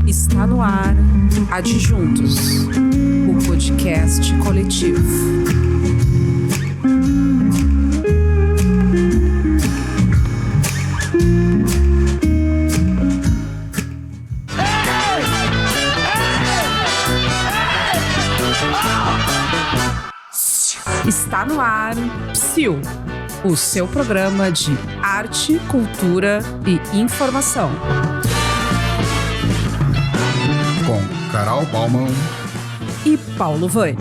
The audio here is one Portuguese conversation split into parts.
Está no ar Adjuntos, o podcast coletivo. Está no ar Psiu, o seu programa de arte, cultura e informação. Com Carol Baumann e Paulo Vani.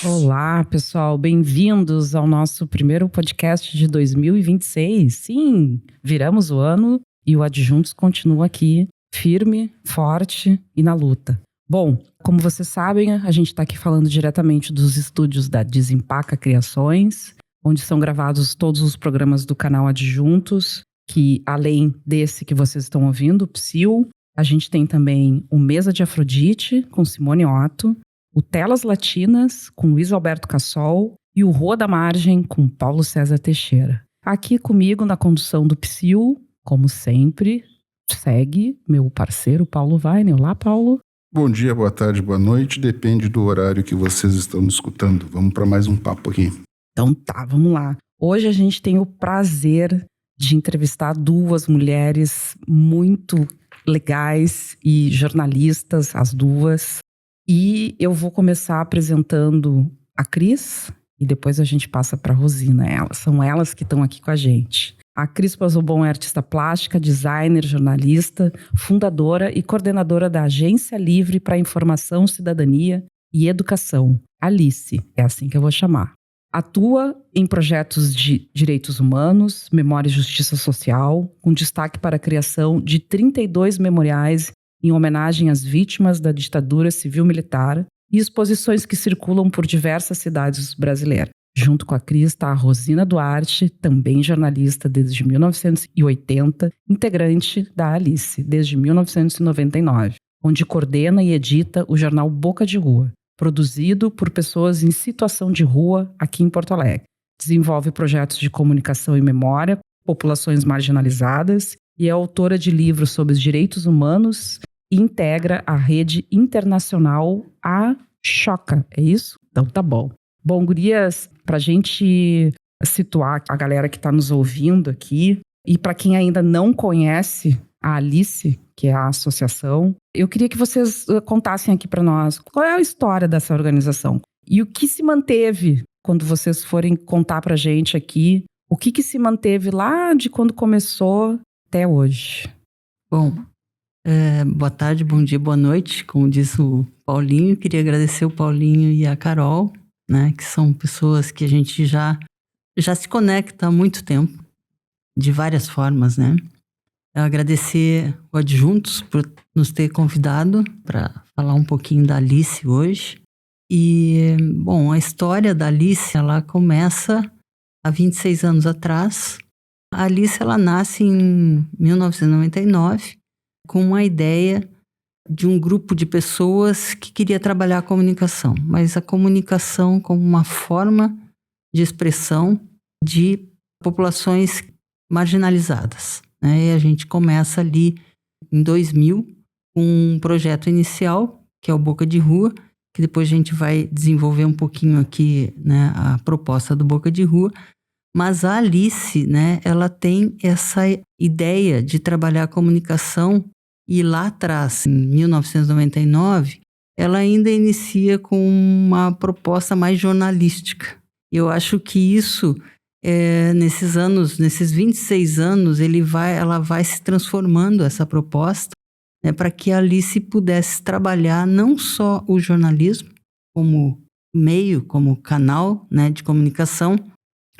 Olá, pessoal, bem-vindos ao nosso primeiro podcast de 2026. Sim, viramos o ano e o Adjuntos continua aqui, firme, forte e na luta. Bom, como vocês sabem, a gente está aqui falando diretamente dos estúdios da Desempaca Criações, onde são gravados todos os programas do canal Adjuntos, que além desse que vocês estão ouvindo, o Psiu, a gente tem também o Mesa de Afrodite, com Simone Otto, o Telas Latinas, com Luiz Alberto Cassol, e o Rua da Margem, com Paulo César Teixeira. Aqui comigo na condução do Psiu, como sempre, segue meu parceiro Paulo Vani. Olá, Paulo. Bom dia, boa tarde, boa noite, depende do horário que vocês estão me escutando. Vamos para mais um papo aqui. Então tá, vamos lá. Hoje a gente tem o prazer de entrevistar duas mulheres muito legais e jornalistas, as duas. E eu vou começar apresentando a Cris e depois a gente passa para a Rosina. São elas que estão aqui com a gente. A Cris Pozzobon é artista plástica, designer, jornalista, fundadora e coordenadora da Agência Livre para Informação, Cidadania e Educação, Alice, é assim que eu vou chamar. Atua em projetos de direitos humanos, memória e justiça social, com destaque para a criação de 32 memoriais em homenagem às vítimas da ditadura civil-militar e exposições que circulam por diversas cidades brasileiras. Junto com a Cris está a Rosina Duarte, também jornalista desde 1980, integrante da Alice desde 1999, onde coordena e edita o jornal Boca de Rua, produzido por pessoas em situação de rua aqui em Porto Alegre. Desenvolve projetos de comunicação e memória, populações marginalizadas e é autora de livros sobre os direitos humanos e integra a rede internacional A Choca. É isso? Então tá bom. Bom, gurias, para a gente situar a galera que está nos ouvindo aqui, e para quem ainda não conhece a Alice, que é a associação, eu queria que vocês contassem aqui para nós qual é a história dessa organização e o que se manteve quando vocês forem contar para a gente aqui, o que se manteve lá de quando começou até hoje. Bom, boa tarde, bom dia, boa noite, como disse o Paulinho. Queria agradecer o Paulinho e a Carol, né, que são pessoas que a gente já se conecta há muito tempo, de várias formas, né? Agradecer o Adjuntos por nos ter convidado para falar um pouquinho da Alice hoje. E, bom, a história da Alice, ela começa há 26 anos atrás. A Alice, ela nasce em 1999 com uma ideia de um grupo de pessoas que queria trabalhar a comunicação, mas a comunicação como uma forma de expressão de populações marginalizadas, né? E a gente começa ali em 2000 com um projeto inicial, que é o Boca de Rua, que depois a gente vai desenvolver um pouquinho aqui, né, a proposta do Boca de Rua. Mas a Alice, né, ela tem essa ideia de trabalhar a comunicação. E lá atrás, em 1999, ela ainda inicia com uma proposta mais jornalística. Eu acho que isso, nesses anos, nesses 26 anos, ela vai se transformando, essa proposta, né, para que a Alice pudesse trabalhar não só o jornalismo como meio, como canal, né, de comunicação,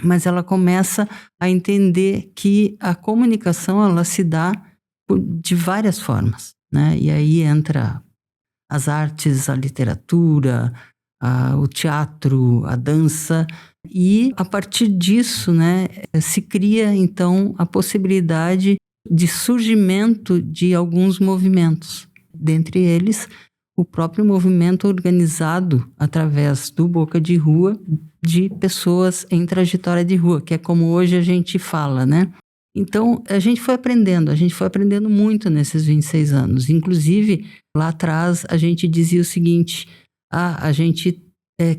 mas ela começa a entender que a comunicação ela se dá de várias formas, né? E aí entra as artes, a literatura, o teatro, a dança, e a partir disso, né, se cria então a possibilidade de surgimento de alguns movimentos, dentre eles o próprio movimento organizado através do Boca de Rua de pessoas em trajetória de rua, que é como hoje a gente fala, né? Então, a gente foi aprendendo muito nesses 26 anos. Inclusive, lá atrás, a gente dizia o seguinte, a gente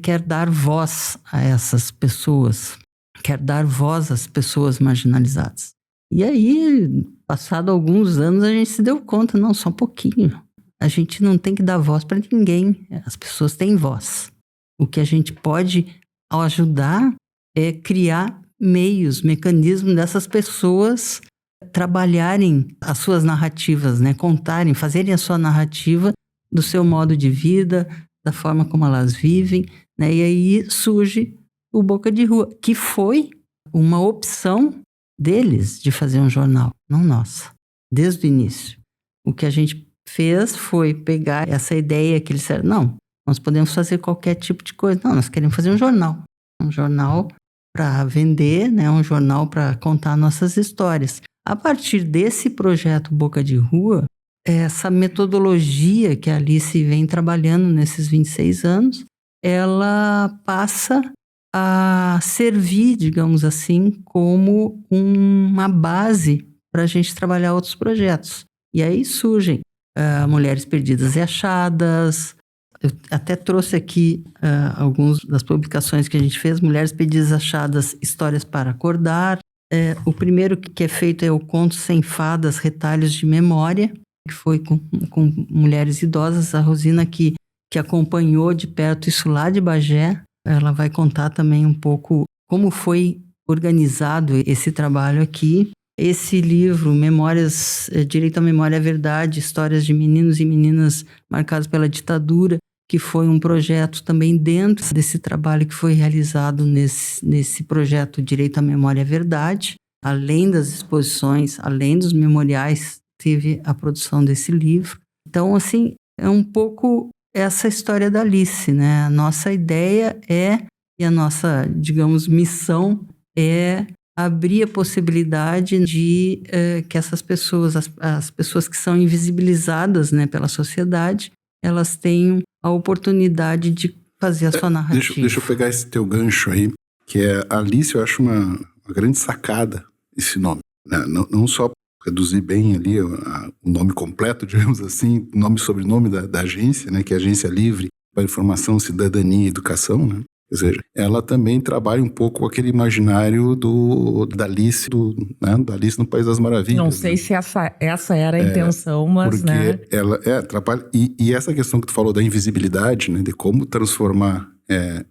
quer dar voz a essas pessoas, quer dar voz às pessoas marginalizadas. E aí, passado alguns anos, a gente se deu conta, não, só um pouquinho. A gente não tem que dar voz para ninguém, as pessoas têm voz. O que a gente pode ajudar é criar mecanismos dessas pessoas trabalharem as suas narrativas, né? Contarem, fazerem a sua narrativa do seu modo de vida, da forma como elas vivem, né? E aí surge o Boca de Rua, que foi uma opção deles de fazer um jornal, não nossa, desde o início. O que a gente fez foi pegar essa ideia que eles disseram, não, nós podemos fazer qualquer tipo de coisa. Não, nós queremos fazer um jornal para vender, né? Um jornal para contar nossas histórias. A partir desse projeto Boca de Rua, essa metodologia que a Alice vem trabalhando nesses 26 anos, ela passa a servir, digamos assim, como uma base para a gente trabalhar outros projetos. E aí surgem Mulheres Perdidas e Achadas. Eu até trouxe aqui algumas das publicações que a gente fez. Mulheres Perdidas e Achadas, Histórias para Acordar. O primeiro que é feito é o Conto Sem Fadas, Retalhos de Memória, que foi com mulheres idosas. A Rosina que acompanhou de perto isso lá de Bagé. Ela vai contar também um pouco como foi organizado esse trabalho aqui. Esse livro, Memórias, Direito à Memória e à Verdade, Histórias de Meninos e Meninas Marcados pela Ditadura, que foi um projeto também dentro desse trabalho que foi realizado nesse projeto Direito à Memória e à Verdade. Além das exposições, além dos memoriais, teve a produção desse livro. Então, assim, é um pouco essa história da Alice, né? A nossa ideia e a nossa, digamos, missão é abrir a possibilidade de que essas pessoas, as pessoas que são invisibilizadas, né, pela sociedade, elas tenham a oportunidade de fazer a sua narrativa. Deixa eu pegar esse teu gancho aí, que é Alice, eu acho uma grande sacada esse nome, né? Não só reduzir bem ali o nome completo, digamos assim, nome e sobrenome da agência, né, que é a Agência Livre para Informação, Cidadania e Educação, né? Ou seja, ela também trabalha um pouco com aquele imaginário da Alice, da Alice no País das Maravilhas. Não sei, né, se essa era a intenção, mas, porque né? Ela trabalha... E essa questão que tu falou da invisibilidade, né? De como transformar...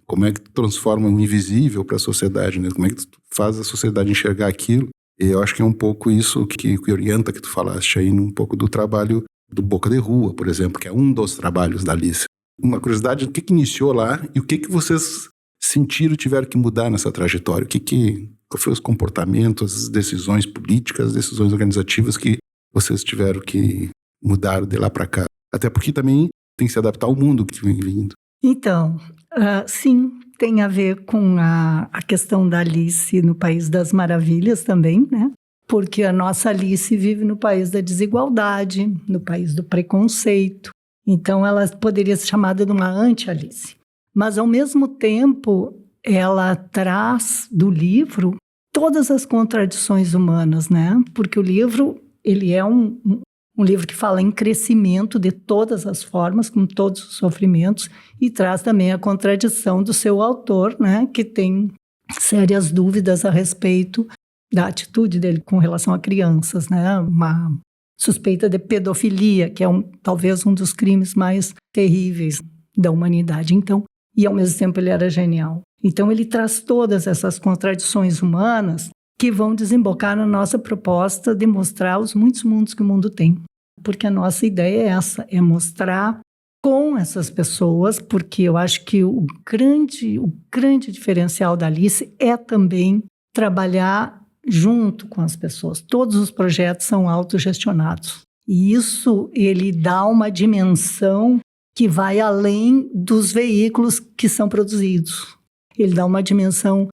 como é que tu transforma o invisível para a sociedade, né? Como é que tu faz a sociedade enxergar aquilo. E eu acho que é um pouco isso que orienta, que tu falaste aí, um pouco do trabalho do Boca de Rua, por exemplo, que é um dos trabalhos da Alice. Uma curiosidade, o que iniciou lá e o que vocês sentiram e tiveram que mudar nessa trajetória? Qual foi os comportamentos, as decisões políticas, as decisões organizativas que vocês tiveram que mudar de lá para cá? Até porque também tem que se adaptar ao mundo que vem vindo. Então, sim, tem a ver com a questão da Alice no País das Maravilhas também, né? Porque a nossa Alice vive no país da desigualdade, no país do preconceito. Então, ela poderia ser chamada de uma anti-Alice. Mas, ao mesmo tempo, ela traz do livro todas as contradições humanas, né? Porque o livro, ele é um livro que fala em crescimento de todas as formas, com todos os sofrimentos, e traz também a contradição do seu autor, né? Que tem sérias dúvidas a respeito da atitude dele com relação a crianças, né? Uma suspeita de pedofilia, que é talvez um dos crimes mais terríveis da humanidade. Então, e ao mesmo tempo ele era genial. Então ele traz todas essas contradições humanas que vão desembocar na nossa proposta de mostrar os muitos mundos que o mundo tem. Porque a nossa ideia é essa, é mostrar com essas pessoas, porque eu acho que o grande diferencial da Alice é também trabalhar junto com as pessoas. Todos os projetos são autogestionados. E isso, ele dá uma dimensão que vai além dos veículos que são produzidos. Ele dá uma dimensão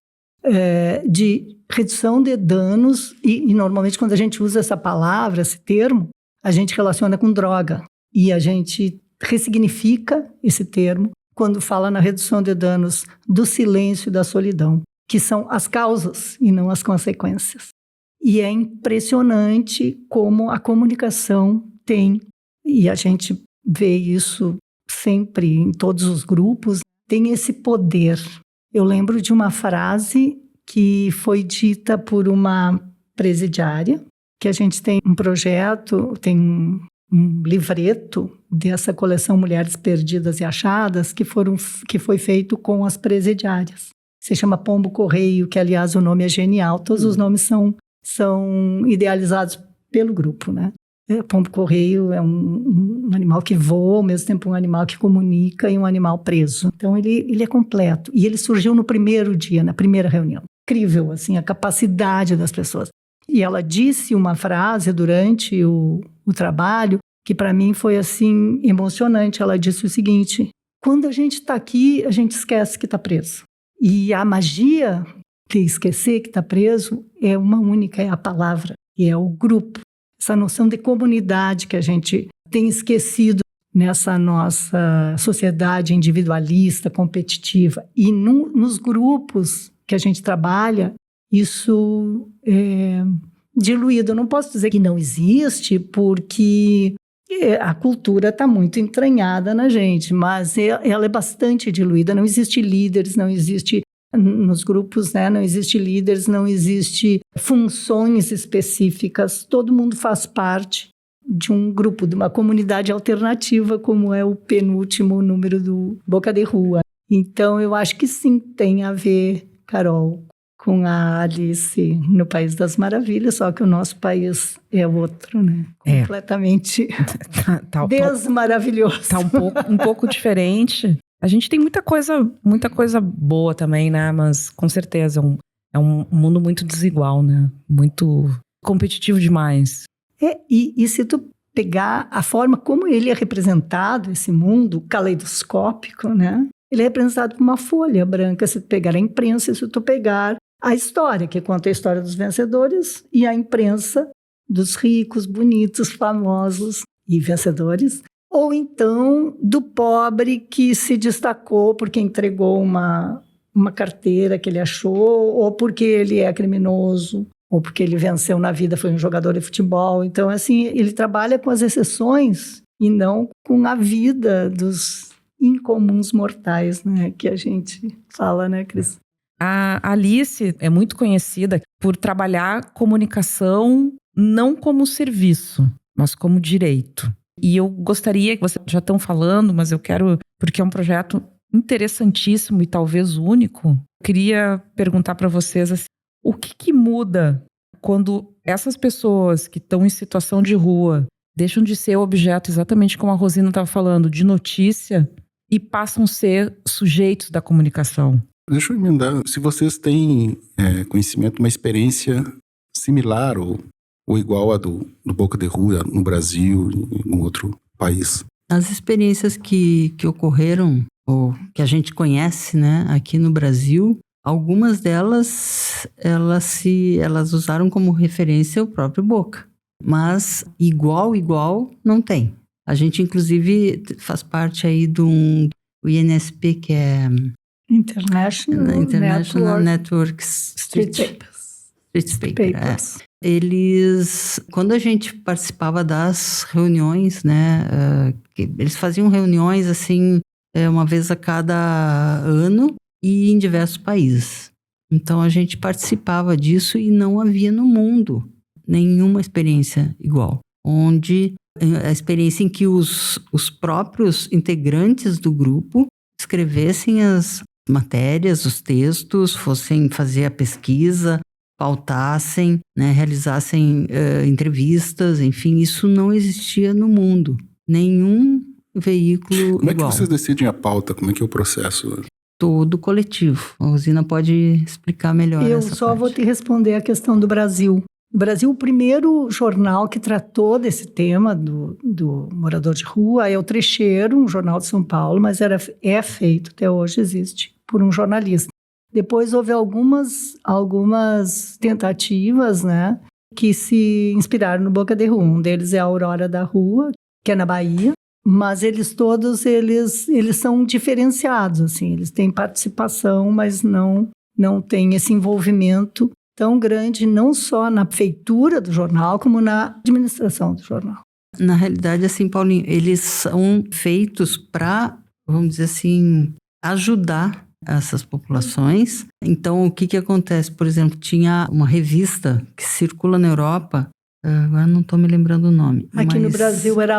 de redução de danos e normalmente quando a gente usa essa palavra, esse termo, a gente relaciona com droga. E a gente ressignifica esse termo quando fala na redução de danos do silêncio e da solidão, que são as causas e não as consequências. E é impressionante como a comunicação tem, e a gente vê isso sempre em todos os grupos, tem esse poder. Eu lembro de uma frase que foi dita por uma presidiária, que a gente tem um projeto, tem um livreto dessa coleção Mulheres Perdidas e Achadas, que foi feito com as presidiárias. Se chama Pombo Correio, que aliás o nome é genial, todos os nomes são idealizados pelo grupo, né? Pombo Correio é um animal que voa, ao mesmo tempo um animal que comunica e um animal preso. Então ele é completo. E ele surgiu no primeiro dia, na primeira reunião. Incrível, assim, a capacidade das pessoas. E ela disse uma frase durante o trabalho que para mim foi assim emocionante. Ela disse o seguinte: quando a gente está aqui, a gente esquece que está preso. E a magia de esquecer que está preso é uma única, é a palavra, e é o grupo. Essa noção de comunidade que a gente tem esquecido nessa nossa sociedade individualista, competitiva. E nos grupos que a gente trabalha, isso é diluído. Eu não posso dizer que não existe, porque a cultura está muito entranhada na gente, mas ela é bastante diluída. Não existe líderes, não existe nos grupos, né? Não existe líderes, não existe funções específicas. Todo mundo faz parte de um grupo, de uma comunidade alternativa, como é o penúltimo número do Boca de Rua. Então, eu acho que sim, tem a ver, Carol, com a Alice no País das Maravilhas, só que o nosso país é outro, né? Completamente desmaravilhoso. Tá um pouco diferente. A gente tem muita coisa boa também, né? Mas com certeza é um mundo muito desigual, né? Muito competitivo demais. E se tu pegar a forma como ele é representado, esse mundo caleidoscópico, né? Ele é representado por uma folha branca. Se tu pegar a imprensa, se tu pegar a história, que conta a história dos vencedores, e a imprensa dos ricos, bonitos, famosos e vencedores, ou então do pobre que se destacou porque entregou uma carteira que ele achou, ou porque ele é criminoso, ou porque ele venceu na vida, foi um jogador de futebol. Então, assim, ele trabalha com as exceções e não com a vida dos incomuns mortais, né? Que a gente fala, né, Cris? A Alice é muito conhecida por trabalhar comunicação não como serviço, mas como direito. E eu gostaria, que vocês já estão falando, mas eu quero, porque é um projeto interessantíssimo e talvez único, eu queria perguntar para vocês assim, o que muda quando essas pessoas que estão em situação de rua deixam de ser objeto, exatamente como a Rosina estava falando, de notícia e passam a ser sujeitos da comunicação? Deixa eu emendar. Se vocês têm conhecimento, uma experiência similar ou igual a do Boca de Rua no Brasil, em um outro país. As experiências que ocorreram, ou que a gente conhece, né, aqui no Brasil, algumas delas, elas usaram como referência o próprio Boca. Mas igual, não tem. A gente, inclusive, faz parte aí do INSP, que é... International Networks Street Papers. Eles, quando a gente participava das reuniões, né, eles faziam reuniões assim, uma vez a cada ano e em diversos países. Então a gente participava disso e não havia no mundo nenhuma experiência igual. Onde a experiência em que os próprios integrantes do grupo escrevessem as matérias, os textos, fossem fazer a pesquisa, pautassem, né, realizassem entrevistas, enfim, isso não existia no mundo. Nenhum veículo Como igual. É que vocês decidem a pauta? Como é que é o processo? Todo coletivo. A Rosina pode explicar melhor essa parte. Eu só vou te responder a questão do Brasil. O Brasil, o primeiro jornal que tratou desse tema do morador de rua é o Trecheiro, um jornal de São Paulo, mas é feito, até hoje existe, por um jornalista. Depois houve algumas tentativas, né, que se inspiraram no Boca de Rua. Um deles é a Aurora da Rua, que é na Bahia, mas eles todos, eles são diferenciados, assim, eles têm participação, mas não têm esse envolvimento tão grande, não só na feitura do jornal, como na administração do jornal. Na realidade, assim, Paulinho, eles são feitos para, vamos dizer assim, ajudar essas populações. Então, o que acontece? Por exemplo, tinha uma revista que circula na Europa, agora não estou me lembrando o nome. Aqui no Brasil era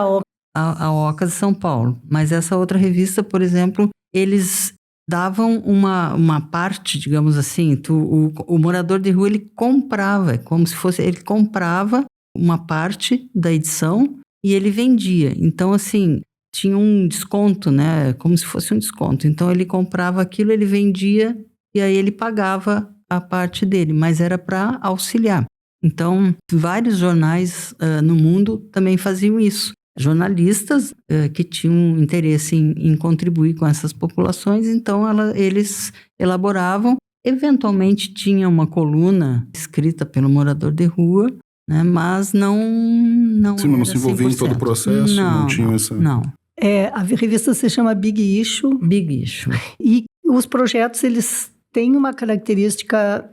a OCA de São Paulo. Mas essa outra revista, por exemplo, eles davam uma parte, digamos assim, o morador de rua, ele comprava, é como se fosse, ele comprava uma parte da edição e ele vendia. Então, assim, tinha um desconto, né? Como se fosse um desconto. Então, ele comprava aquilo, ele vendia e aí ele pagava a parte dele, mas era para auxiliar. Então, vários jornais no mundo também faziam isso. Jornalistas que tinham interesse em contribuir com essas populações, então eles elaboravam. Eventualmente tinha uma coluna escrita pelo morador de rua, né, mas não Sim, mas não se envolvia em todo o processo? Não tinha essa... Não. A revista se chama Big Issue. Big Issue. E os projetos, eles têm uma característica...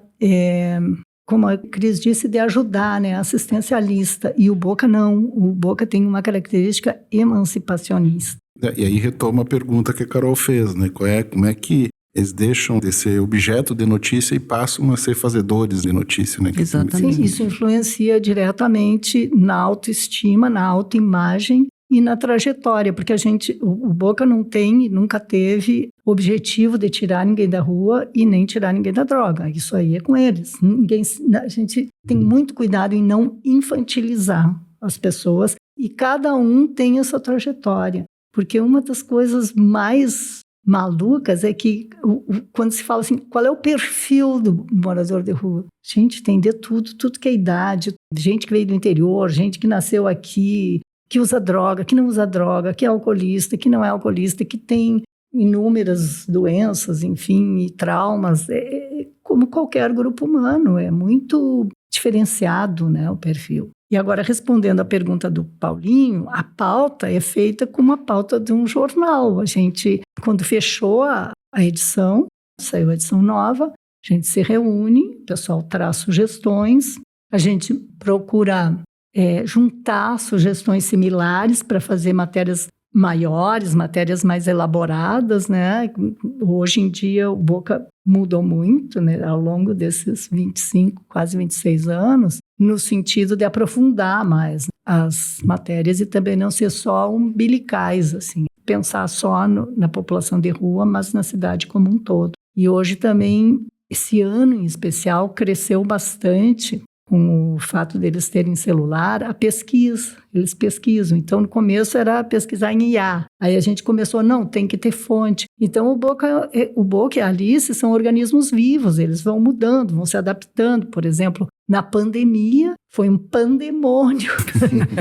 como a Cris disse, de ajudar, né, assistencialista. E o Boca não. O Boca tem uma característica emancipacionista. E aí retoma a pergunta que a Carol fez, né? Como é que eles deixam de ser objeto de notícia e passam a ser fazedores de notícia, né? Exatamente. Sim, isso influencia diretamente na autoestima, na autoimagem e na trajetória, porque o Boca não tem, nunca teve objetivo de tirar ninguém da rua e nem tirar ninguém da droga. Isso aí é com eles. A gente tem muito cuidado em não infantilizar as pessoas e cada um tem a sua trajetória. Porque uma das coisas mais malucas é que quando se fala assim, qual é o perfil do morador de rua? Gente, tem de tudo que é idade, gente que veio do interior, gente que nasceu aqui, que usa droga, que não usa droga, que é alcoolista, que não é alcoolista, que tem inúmeras doenças, enfim, e traumas. Como qualquer grupo humano, é muito diferenciado, né, o perfil. E agora, respondendo à pergunta do Paulinho, a pauta é feita como a pauta de um jornal. A gente, quando fechou a edição, saiu a edição nova, a gente se reúne, o pessoal traz sugestões, a gente procura juntar sugestões similares para fazer matérias maiores, matérias mais elaboradas, né? Hoje em dia o Boca mudou muito, né? Ao longo desses 25, quase 26 anos, no sentido de aprofundar mais as matérias e também não ser só umbilicais, assim, pensar só na população de rua, mas na cidade como um todo. E hoje também, esse ano em especial, cresceu bastante com o fato deles terem celular, a pesquisa. Eles pesquisam. Então, no começo era pesquisar em IA. Aí a gente começou, não, tem que ter fonte. Então, o Boca e a Alice são organismos vivos, eles vão mudando, vão se adaptando. Por exemplo, na pandemia, foi um pandemônio.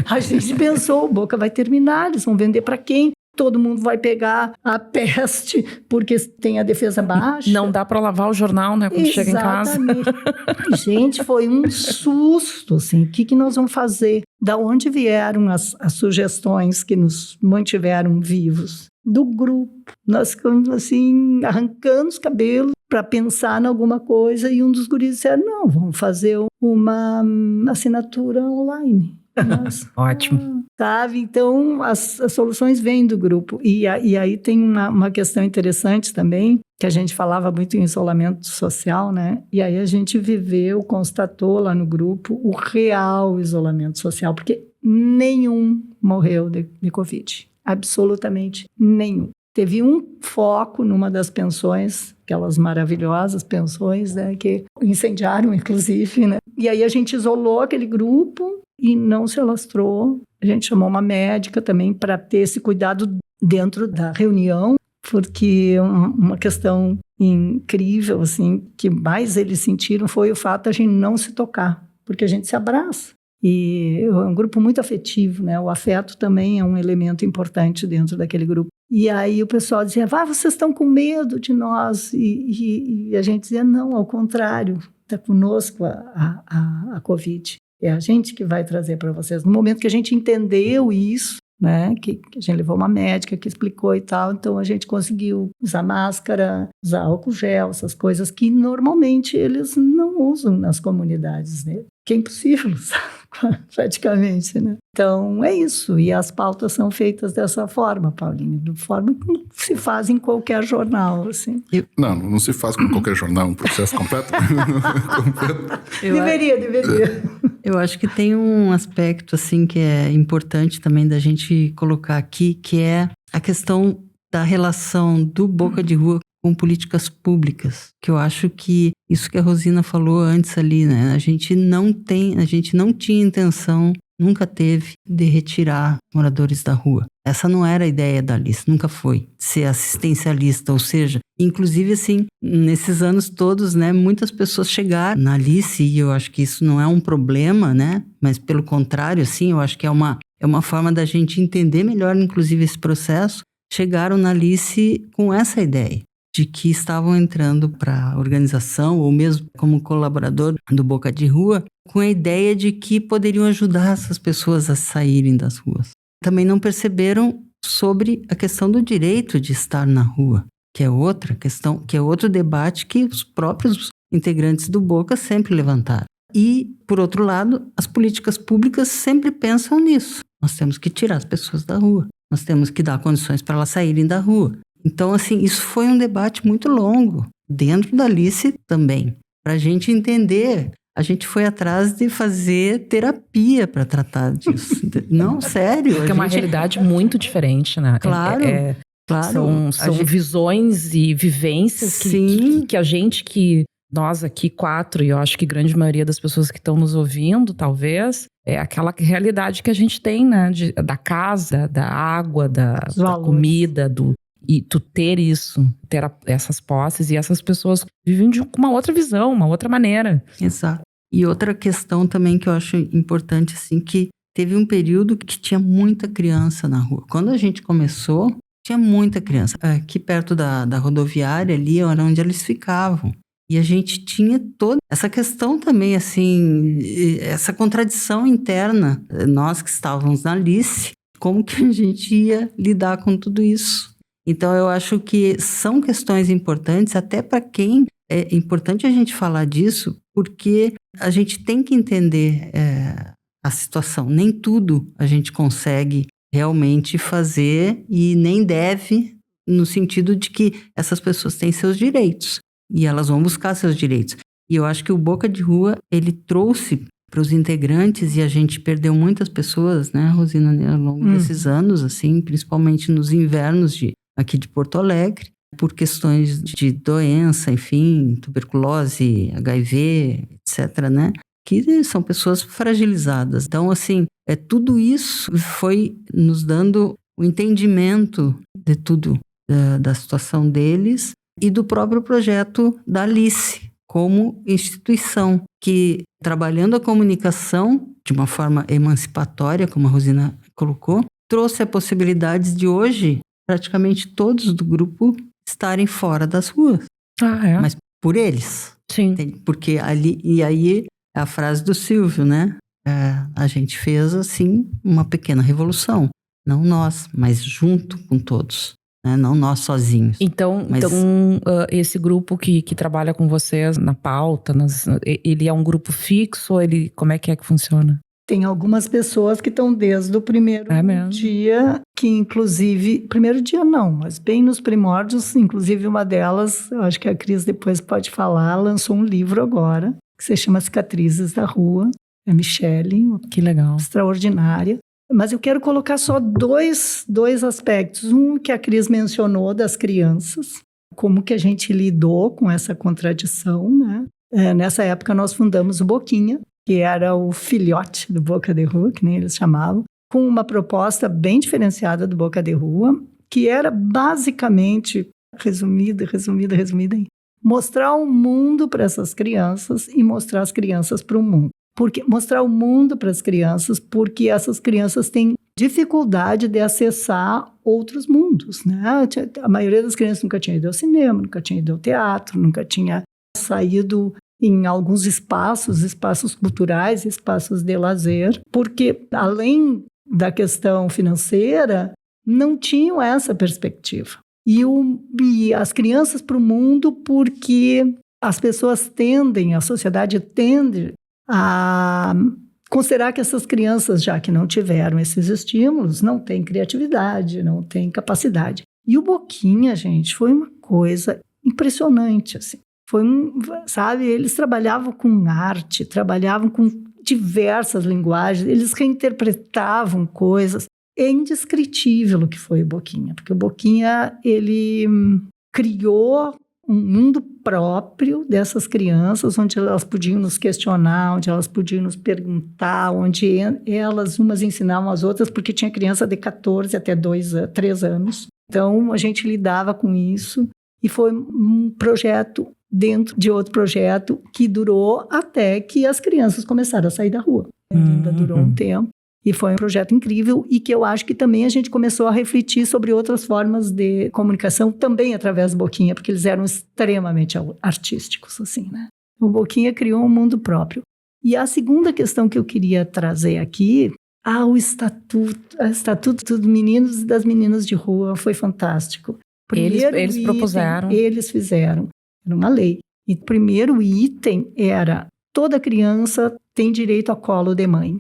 A gente pensou, o Boca vai terminar, eles vão vender para quem? Todo mundo vai pegar a peste porque tem a defesa baixa. Não dá para lavar o jornal, né, quando chega em casa. Gente, foi um susto, assim. O que nós vamos fazer? Da onde vieram as sugestões que nos mantiveram vivos? Do grupo. Nós ficamos, assim, arrancando os cabelos para pensar em alguma coisa e um dos guris disseram, não, vamos fazer uma assinatura online. Nossa. Ótimo. Sabe? Então, as soluções vêm do grupo. E aí tem uma questão interessante também, que a gente falava muito em isolamento social, né? E aí a gente constatou lá no grupo o real isolamento social, porque nenhum morreu de Covid. Absolutamente nenhum. Teve um foco numa das pensões, aquelas maravilhosas pensões, né? Que incendiaram, inclusive, né? E aí a gente isolou aquele grupo e não se alastrou. A gente chamou uma médica também para ter esse cuidado dentro da reunião, porque uma questão incrível, assim, que mais eles sentiram foi o fato de a gente não se tocar, porque a gente se abraça. E é um grupo muito afetivo, né? O afeto também é um elemento importante dentro daquele grupo. E aí o pessoal dizia, vocês estão com medo de nós. E a gente dizia, não, ao contrário, está conosco a Covid. É a gente que vai trazer para vocês. No momento que a gente entendeu isso, né? Que a gente levou uma médica que explicou e tal, então a gente conseguiu usar máscara, usar álcool gel, essas coisas que normalmente eles não usam nas comunidades, né? Que é impossível usar, praticamente, né? Então é isso, e as pautas são feitas dessa forma, Paulinho, de forma que se faz em qualquer jornal, assim. Não se faz com qualquer jornal, um processo completo. Deveria. Eu acho que tem um aspecto, assim, que é importante também da gente colocar aqui, que é a questão da relação do Boca de Rua com políticas públicas, que eu acho que isso que a Rosina falou antes ali, né? A gente não tinha intenção, nunca teve, de retirar moradores da rua. Essa não era a ideia da Alice, nunca foi ser assistencialista, ou seja, inclusive assim, nesses anos todos, né, muitas pessoas chegaram na Alice e eu acho que isso não é um problema, né, mas pelo contrário, assim, eu acho que é uma forma da gente entender melhor, inclusive, esse processo. Chegaram na Alice com essa ideia de que estavam entrando para a organização, ou mesmo como colaborador do Boca de Rua, com a ideia de que poderiam ajudar essas pessoas a saírem das ruas. Também não perceberam sobre a questão do direito de estar na rua, que é outra questão, que é outro debate que os próprios integrantes do Boca sempre levantaram. E, por outro lado, as políticas públicas sempre pensam nisso. Nós temos que tirar as pessoas da rua, nós temos que dar condições para elas saírem da rua. Então, assim, isso foi um debate muito longo, dentro da Alice também. Para a gente entender, a gente foi atrás de fazer terapia para tratar disso. Não, sério. Porque é uma realidade muito diferente, né? Claro, claro. São visões e vivências que a gente, que nós aqui 4, e eu acho que grande maioria das pessoas que estão nos ouvindo, talvez, é aquela realidade que a gente tem, né? Da casa, da água, da comida, e tu ter isso, ter essas posses, e essas pessoas vivem com uma outra visão, uma outra maneira. Exato. E outra questão também que eu acho importante, assim, que teve um período que tinha muita criança na rua. Quando a gente começou, tinha muita criança. Aqui perto da rodoviária ali era onde eles ficavam. E a gente tinha toda essa questão também, assim, essa contradição interna. Nós que estávamos na Alice, como que a gente ia lidar com tudo isso? Então, eu acho que são questões importantes, até para quem é importante a gente falar disso, porque a gente tem que entender a situação. Nem tudo a gente consegue realmente fazer e nem deve, no sentido de que essas pessoas têm seus direitos e elas vão buscar seus direitos. E eu acho que o Boca de Rua, ele trouxe para os integrantes, e a gente perdeu muitas pessoas, né, Rosina, ao longo desses anos, assim, principalmente nos invernos aqui de Porto Alegre, por questões de doença, enfim, tuberculose, HIV, etc., né? Que são pessoas fragilizadas. Então, assim, tudo isso foi nos dando o entendimento de tudo, da situação deles e do próprio projeto da Alice, como instituição, que, trabalhando a comunicação de uma forma emancipatória, como a Rosina colocou, trouxe a possibilidade de hoje praticamente todos do grupo estarem fora das ruas. Mas por eles. Sim. Porque ali, e aí a frase do Silvio, né? A gente fez, assim, uma pequena revolução. Não nós, mas junto com todos. Né? Não nós sozinhos. Então esse grupo que trabalha com vocês na pauta, ele é um grupo fixo? Como é que funciona? Tem algumas pessoas que estão desde o primeiro dia, que inclusive... Primeiro dia não, mas bem nos primórdios, inclusive uma delas, eu acho que a Cris depois pode falar, lançou um livro agora, que se chama Cicatrizes da Rua, é Michele. Que legal. Extraordinária. Mas eu quero colocar só dois aspectos. Um que a Cris mencionou das crianças, como que a gente lidou com essa contradição, né? Nessa época nós fundamos o Boquinha, que era o filhote do Boca de Rua, que nem eles chamavam, com uma proposta bem diferenciada do Boca de Rua, que era basicamente, resumida, mostrar o mundo para essas crianças e mostrar as crianças para o mundo. Mostrar o mundo para as crianças, porque essas crianças têm dificuldade de acessar outros mundos, né? A maioria das crianças nunca tinha ido ao cinema, nunca tinha ido ao teatro, nunca tinha saído em alguns espaços culturais, espaços de lazer, porque além da questão financeira não tinham essa perspectiva. E as crianças para o mundo, porque as pessoas a sociedade tende a considerar que essas crianças, já que não tiveram esses estímulos, não têm criatividade, não têm capacidade. E o Boquinha, gente, foi uma coisa impressionante, assim. Sabe, eles trabalhavam com arte, trabalhavam com diversas linguagens, eles reinterpretavam coisas. É indescritível o que foi o Boquinha, porque o Boquinha, ele criou um mundo próprio dessas crianças, onde elas podiam nos questionar, onde elas podiam nos perguntar, onde elas umas ensinavam as outras, porque tinha criança de 14 até 3 anos. Então, a gente lidava com isso e foi um projeto dentro de outro projeto que durou até que as crianças começaram a sair da rua. Ainda durou um tempo. E foi um projeto incrível e que eu acho que também a gente começou a refletir sobre outras formas de comunicação, também através do Boquinha, porque eles eram extremamente artísticos, assim, né? O Boquinha criou um mundo próprio. E a segunda questão que eu queria trazer aqui, o Estatuto dos Meninos e das Meninas de Rua foi fantástico. Eles propuseram. Eles fizeram. Era uma lei. E o primeiro item era: toda criança tem direito a colo de mãe.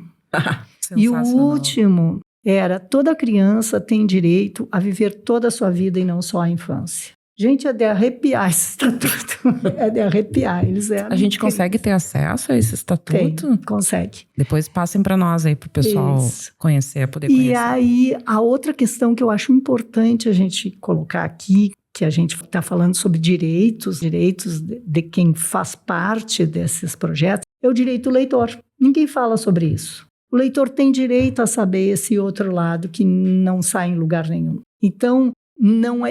E o último era: toda criança tem direito a viver toda a sua vida e não só a infância. Gente, é de arrepiar esse estatuto. É de arrepiar. A gente consegue ter acesso a esse estatuto? Consegue. Depois passem para nós aí, para o pessoal poder conhecer. E aí, a outra questão que eu acho importante a gente colocar aqui, que a gente está falando sobre direitos de quem faz parte desses projetos, é o direito do leitor. Ninguém fala sobre isso. O leitor tem direito a saber esse outro lado que não sai em lugar nenhum. Então,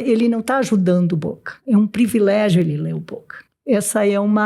ele não está ajudando o Boca. É um privilégio ele ler o Boca. Essa é um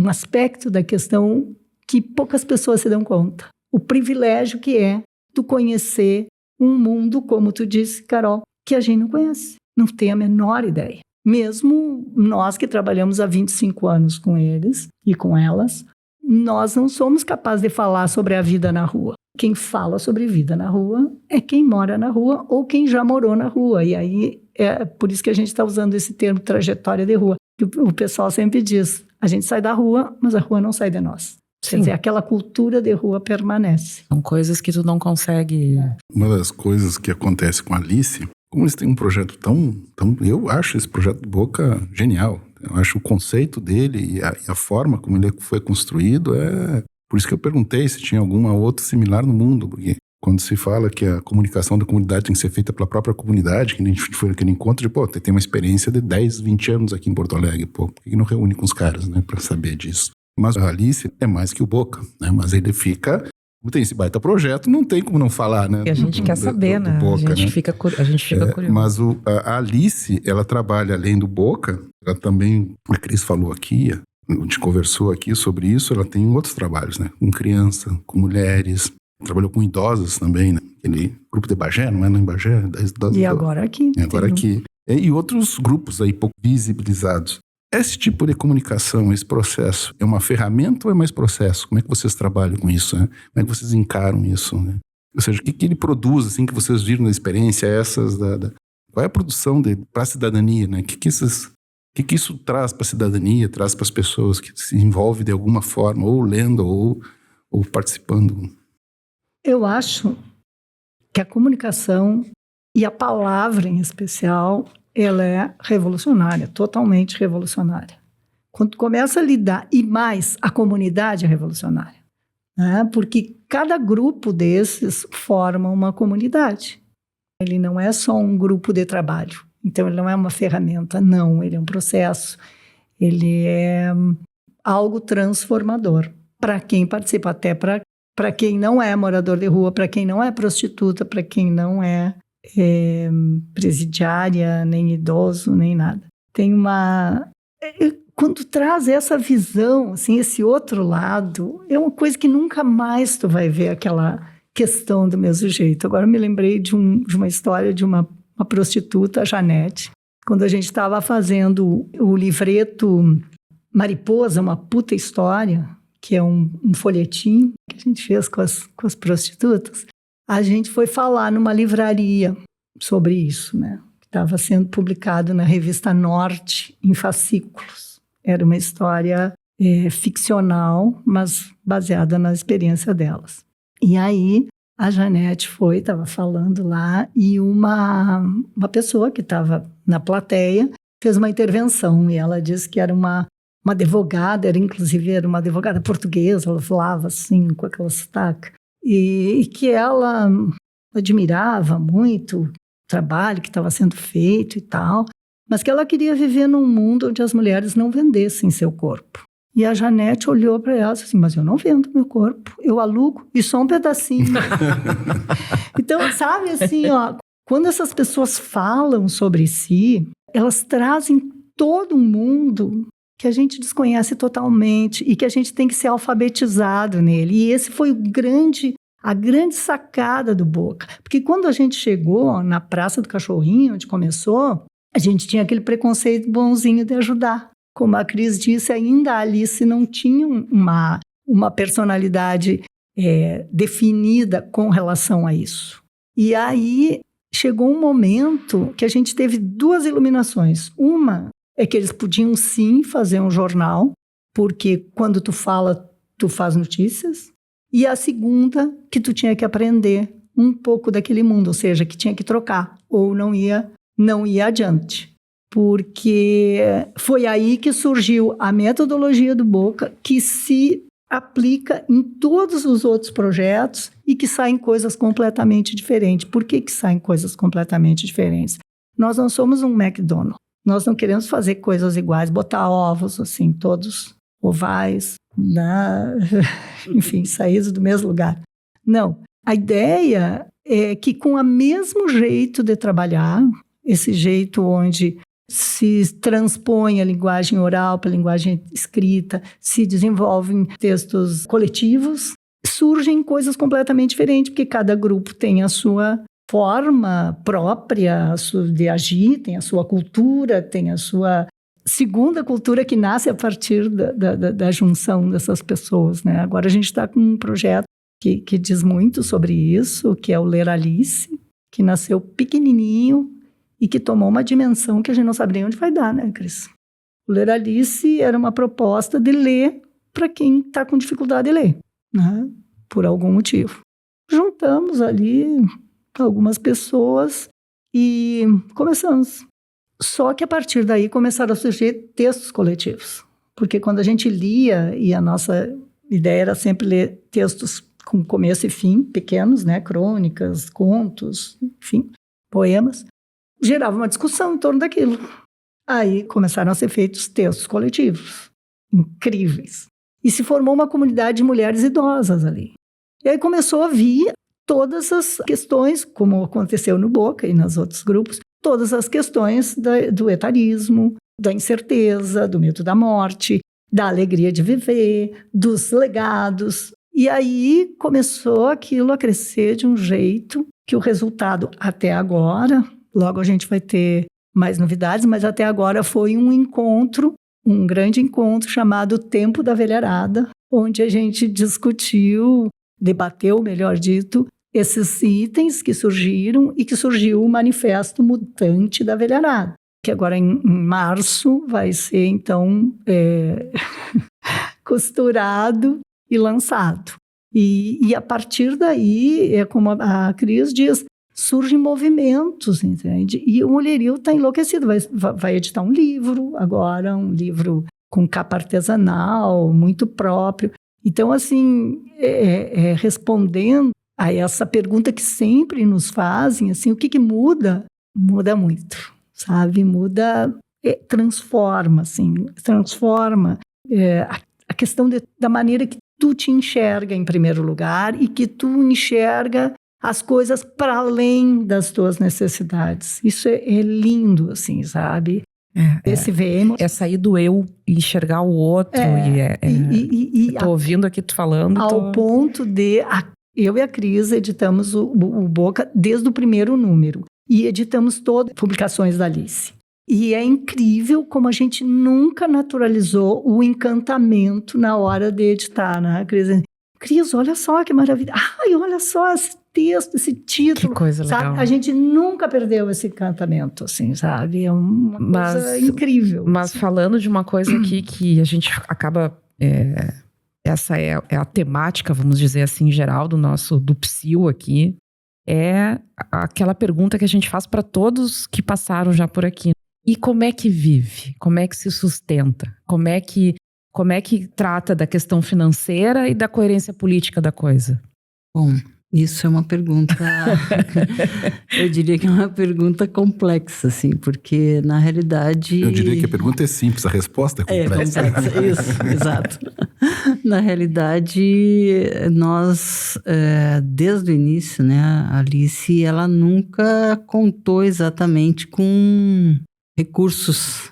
aspecto da questão que poucas pessoas se dão conta. O privilégio que é tu conhecer um mundo, como tu disse, Carol, que a gente não conhece, não tem a menor ideia. Mesmo nós que trabalhamos há 25 anos com eles e com elas, nós não somos capazes de falar sobre a vida na rua. Quem fala sobre vida na rua é quem mora na rua ou quem já morou na rua. E aí é por isso que a gente está usando esse termo trajetória de rua. O pessoal sempre diz: a gente sai da rua, mas a rua não sai de nós. Sim. Quer dizer, aquela cultura de rua permanece. São coisas que tu não consegue... Uma das coisas que acontece com a Alice, como eles têm um projeto tão... Eu acho esse projeto do Boca genial. Eu acho o conceito dele e a forma como ele foi construído Por isso que eu perguntei se tinha alguma outra similar no mundo, porque quando se fala que a comunicação da comunidade tem que ser feita pela própria comunidade, que a gente foi naquele encontro de, tem uma experiência de 10, 20 anos aqui em Porto Alegre, por que não reúne com os caras, né, para saber disso? Mas a Alice é mais que o Boca, né, mas ele fica... Tem esse baita projeto, não tem como não falar, né? E a gente quer saber, né? Boca, a gente fica curioso. Mas a Alice, ela trabalha além do Boca, ela também, a Cris falou aqui, a gente conversou aqui sobre isso, ela tem outros trabalhos, né? Com criança, com mulheres, trabalhou com idosos também, né? Aquele grupo de Bagé, não é no Bagé? E agora aqui. Aqui. E outros grupos aí pouco visibilizados. Esse tipo de comunicação, esse processo, é uma ferramenta ou é mais processo? Como é que vocês trabalham com isso, né? Como é que vocês encaram isso, né? Ou seja, o que ele produz, assim, que vocês viram na experiência, qual é a produção para a cidadania, né? O que isso traz para a cidadania, traz para as pessoas que se envolvem de alguma forma, ou lendo, ou participando? Eu acho que a comunicação, e a palavra em especial, ela é revolucionária, totalmente revolucionária. Quando tu começa a lidar, e mais, a comunidade é revolucionária, né? Porque cada grupo desses forma uma comunidade. Ele não é só um grupo de trabalho, então ele não é uma ferramenta, não, ele é um processo, ele é algo transformador para quem participa, até para quem não é morador de rua, para quem não é prostituta, para quem não é presidiária, nem idoso, nem nada. Tem quando traz essa visão, assim, esse outro lado, é uma coisa que nunca mais tu vai ver aquela questão do mesmo jeito. Agora eu me lembrei de uma história de uma prostituta, a Janete, quando a gente estava fazendo o livreto Mariposa, uma puta história, que é um folhetim que a gente fez com as prostitutas, a gente foi falar numa livraria sobre isso, né? Estava sendo publicado na revista Norte, em fascículos. Era uma história ficcional, mas baseada na experiência delas. E aí, a Janete estava falando lá, e uma pessoa que estava na plateia fez uma intervenção, e ela disse que era uma advogada, inclusive era uma advogada portuguesa, ela falava assim, com aquela sotaque, e que ela admirava muito o trabalho que estava sendo feito e tal, mas que ela queria viver num mundo onde as mulheres não vendessem seu corpo. E a Janete olhou para ela e disse assim, mas eu não vendo meu corpo, eu alugo e só um pedacinho. Então, sabe assim, quando essas pessoas falam sobre si, elas trazem todo um mundo que a gente desconhece totalmente e que a gente tem que ser alfabetizado nele. E esse foi a grande sacada do Boca. Porque quando a gente chegou na Praça do Cachorrinho, onde começou, a gente tinha aquele preconceito bonzinho de ajudar. Como a Cris disse, ainda a Alice não tinha uma personalidade definida com relação a isso. E aí chegou um momento que a gente teve 2 iluminações. Uma é que eles podiam sim fazer um jornal, porque quando tu fala, tu faz notícias. E a segunda, que tu tinha que aprender um pouco daquele mundo, ou seja, que tinha que trocar, ou não ia adiante. Porque foi aí que surgiu a metodologia do Boca, que se aplica em todos os outros projetos e que saem coisas completamente diferentes. Por que saem coisas completamente diferentes? Nós não somos um McDonald's. Nós não queremos fazer coisas iguais, botar ovos, assim, todos ovais, enfim, saídos do mesmo lugar. Não. A ideia é que com o mesmo jeito de trabalhar, esse jeito onde se transpõe a linguagem oral para a linguagem escrita, se desenvolvem textos coletivos, surgem coisas completamente diferentes, porque cada grupo tem a sua forma própria de agir, tem a sua cultura, tem a sua segunda cultura que nasce a partir da junção dessas pessoas, né? Agora a gente está com um projeto que diz muito sobre isso, que é o Ler Alice, que nasceu pequenininho e que tomou uma dimensão que a gente não sabe nem onde vai dar, né, Cris? O Ler Alice era uma proposta de ler para quem está com dificuldade de ler, né? Por algum motivo. Juntamos ali algumas pessoas e começamos. Só que a partir daí começaram a surgir textos coletivos. Porque quando a gente lia, e a nossa ideia era sempre ler textos com começo e fim, pequenos, né? Crônicas, contos, enfim, poemas, gerava uma discussão em torno daquilo. Aí começaram a ser feitos textos coletivos, incríveis. E se formou uma comunidade de mulheres idosas ali. E aí começou a vir todas as questões, como aconteceu no Boca e nos outros grupos, todas as questões do etarismo, da incerteza, do medo da morte, da alegria de viver, dos legados. E aí começou aquilo a crescer de um jeito que o resultado até agora, logo a gente vai ter mais novidades, mas até agora foi um encontro, um grande encontro chamado Tempo da Velharada, onde a gente discutiu, debateu, melhor dito, esses itens que surgiram e que surgiu o Manifesto Mutante da Velharada, que agora em março vai ser, então, costurado e lançado. E a partir daí, como a Cris diz, surgem movimentos, entende? E o Mulherio está enlouquecido, vai editar um livro agora, um livro com capa artesanal, muito próprio. Então, assim, respondendo a essa pergunta que sempre nos fazem, assim, o que muda? Muda muito, sabe? Muda, transforma, assim, transforma a questão da maneira que tu te enxerga em primeiro lugar e que tu enxerga as coisas para além das tuas necessidades. Isso é lindo, assim, sabe? Esse VM. É sair do eu e enxergar o outro. Estou ouvindo aqui tu falando. Ao ponto de... Eu e a Cris editamos o Boca desde o primeiro número. E editamos todas as publicações da Alice. E é incrível como a gente nunca naturalizou o encantamento na hora de editar, né, Cris? Cris, olha só que maravilha. Ai, olha só esse texto, esse título. Que coisa sabe? legal. A gente nunca perdeu esse encantamento, assim, sabe? É uma coisa incrível. Mas falando de uma coisa aqui que a gente acaba... essa é a temática, vamos dizer assim, geral do Psyu aqui. É aquela pergunta que a gente faz para todos que passaram já por aqui. E como é que vive? Como é que se sustenta? Como é que trata da questão financeira e da coerência política da coisa? Bom, isso é uma pergunta, eu diria que é uma pergunta complexa, assim, porque na realidade... Eu diria que a pergunta é simples, a resposta é complexa. É complexa, isso, exato. Na realidade, nós, desde o início, né, a Alice, ela nunca contou exatamente com recursos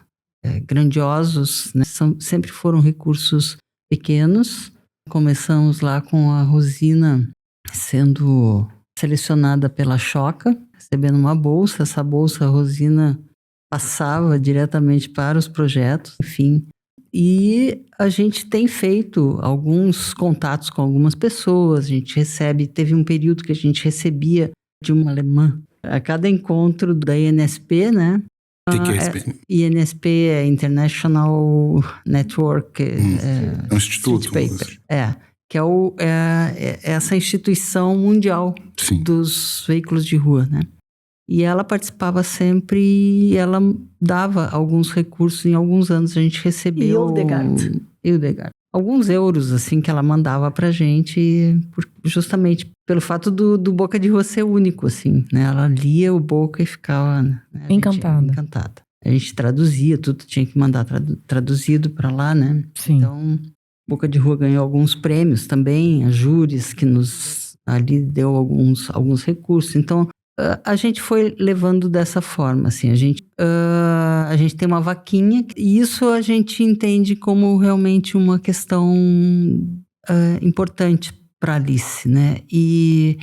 grandiosos, né? Sempre foram recursos pequenos. Começamos lá com a Rosina sendo selecionada pela Choca, recebendo uma bolsa. Essa bolsa, a Rosina passava diretamente para os projetos, enfim. E a gente tem feito alguns contatos com algumas pessoas, a gente teve um período que a gente recebia de uma alemã a cada encontro da INSP, né? O que é INSP? INSP é International Network um instituto. Street Paper. Que é essa instituição mundial Sim. dos veículos de rua, né? E ela participava sempre e ela dava alguns recursos. Em alguns anos a gente recebeu... Hildegard. Alguns euros, assim, que ela mandava pra gente, justamente pelo fato do Boca de Rua ser único, assim, né? Ela lia o Boca e ficava... Né? Encantada. A gente traduzia, tudo tinha que mandar traduzido pra lá, né? Sim. Então, Boca de Rua ganhou alguns prêmios também, a Júris, que nos ali deu alguns recursos. Então, a gente foi levando dessa forma, assim, a gente tem uma vaquinha e isso a gente entende como realmente uma questão importante para Alice, né? E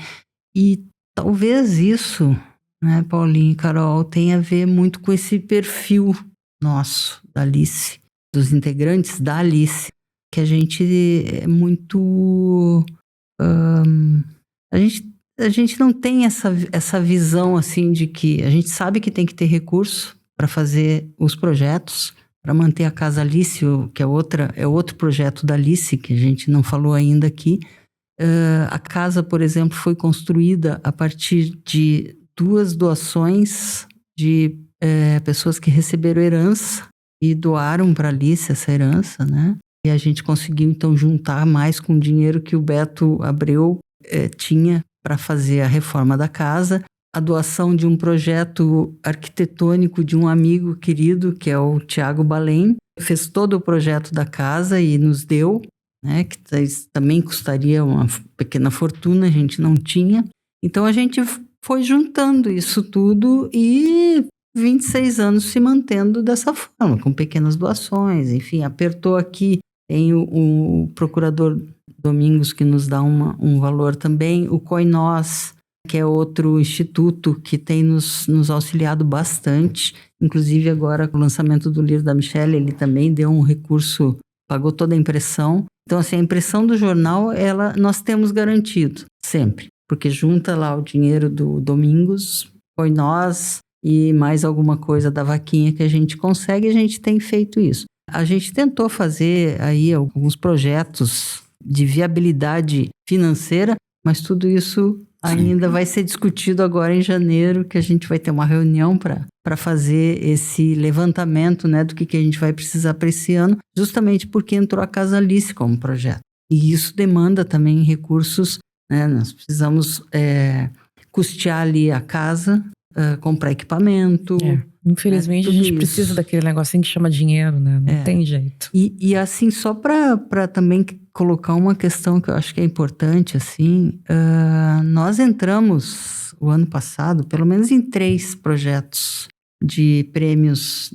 talvez isso, né, Paulinho e Carol, tenha a ver muito com esse perfil nosso, da Alice, dos integrantes da Alice, que a gente é muito... A gente não tem essa visão, assim, de que a gente sabe que tem que ter recurso para fazer os projetos, para manter a Casa Alice, que é outro projeto da Alice, que a gente não falou ainda aqui. A casa, por exemplo, foi construída a partir de 2 doações de pessoas que receberam herança e doaram para a Alice essa herança, né? E a gente conseguiu, então, juntar mais com o dinheiro que o Beto Abreu tinha para fazer a reforma da casa, a doação de um projeto arquitetônico de um amigo querido, que é o Tiago Balém, fez todo o projeto da casa e nos deu, né, que também custaria uma pequena fortuna, a gente não tinha. Então a gente foi juntando isso tudo e 26 anos se mantendo dessa forma, com pequenas doações, enfim, apertou aqui, tem o procurador Domingos, que nos dá um valor também. O Coinós, que é outro instituto que tem nos auxiliado bastante. Inclusive, agora, com o lançamento do livro da Michelle, ele também deu um recurso, pagou toda a impressão. Então, assim, a impressão do jornal, nós temos garantido, sempre. Porque junta lá o dinheiro do Domingos, Coinós e mais alguma coisa da vaquinha que a gente consegue, a gente tem feito isso. A gente tentou fazer aí alguns projetos de viabilidade financeira, mas tudo isso ainda vai ser discutido agora em janeiro, que a gente vai ter uma reunião para fazer esse levantamento, né, do que a gente vai precisar para esse ano, justamente porque entrou a Casa Alice como projeto. E isso demanda também recursos, né? Nós precisamos custear ali a casa, comprar equipamento. Infelizmente, a gente precisa daquele negocinho que chama dinheiro, né? Não tem jeito. E assim, só para também colocar uma questão que eu acho que é importante, assim, nós entramos o ano passado, pelo menos em 3 projetos de prêmios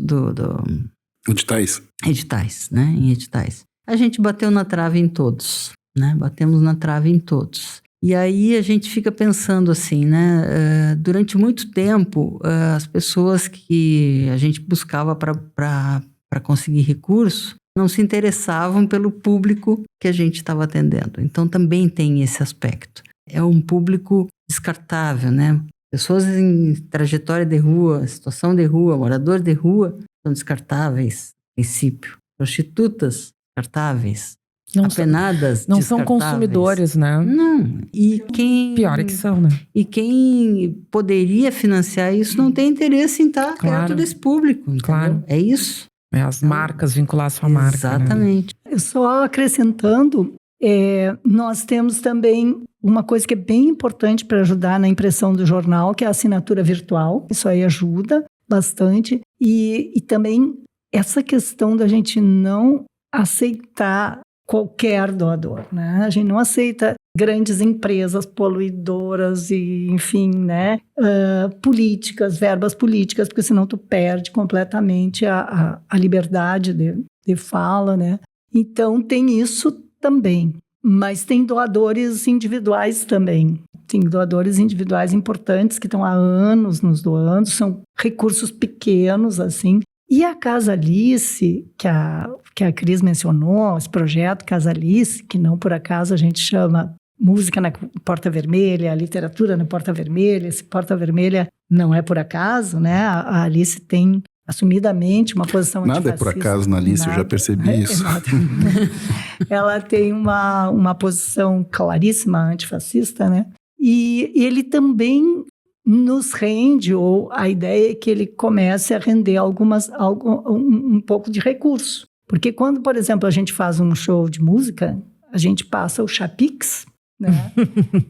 Editais, né? Em editais. A gente bateu na trave em todos, né? Batemos na trave em todos. E aí a gente fica pensando assim, né? Durante muito tempo, as pessoas que a gente buscava para conseguir recurso não se interessavam pelo público que a gente estava atendendo. Então também tem esse aspecto. É um público descartável, né? Pessoas em trajetória de rua, situação de rua, morador de rua, são descartáveis, a princípio. Prostitutas, descartáveis. Apenadas, não são consumidores, né? Não. E quem... Pior é que são, né? E quem poderia financiar isso não tem interesse em estar perto desse público, entendeu? Claro. É isso. É as marcas, vincular a sua marca. Exatamente. Né? Só acrescentando, nós temos também uma coisa que é bem importante para ajudar na impressão do jornal, que é a assinatura virtual. Isso aí ajuda bastante. E também essa questão da gente não aceitar qualquer doador, né? A gente não aceita grandes empresas poluidoras e, enfim, né? Políticas, verbas políticas, porque senão tu perde completamente a liberdade de fala, né? Então tem isso também, mas tem doadores individuais também. Tem doadores individuais importantes que estão há anos nos doando, são recursos pequenos, assim. E a Casa Alice, que a Cris mencionou, esse projeto Casa Alice, que não por acaso a gente chama música na Porta Vermelha, literatura na Porta Vermelha, esse Porta Vermelha não é por acaso, né? A Alice tem assumidamente uma posição Nada antifascista. é por acaso na Alice, eu já percebi isso. Ela tem uma posição claríssima antifascista, né? E ele também nos rende, ou a ideia é que ele comece a render um pouco de recurso. Porque quando, por exemplo, a gente faz um show de música, a gente passa o chapix, né?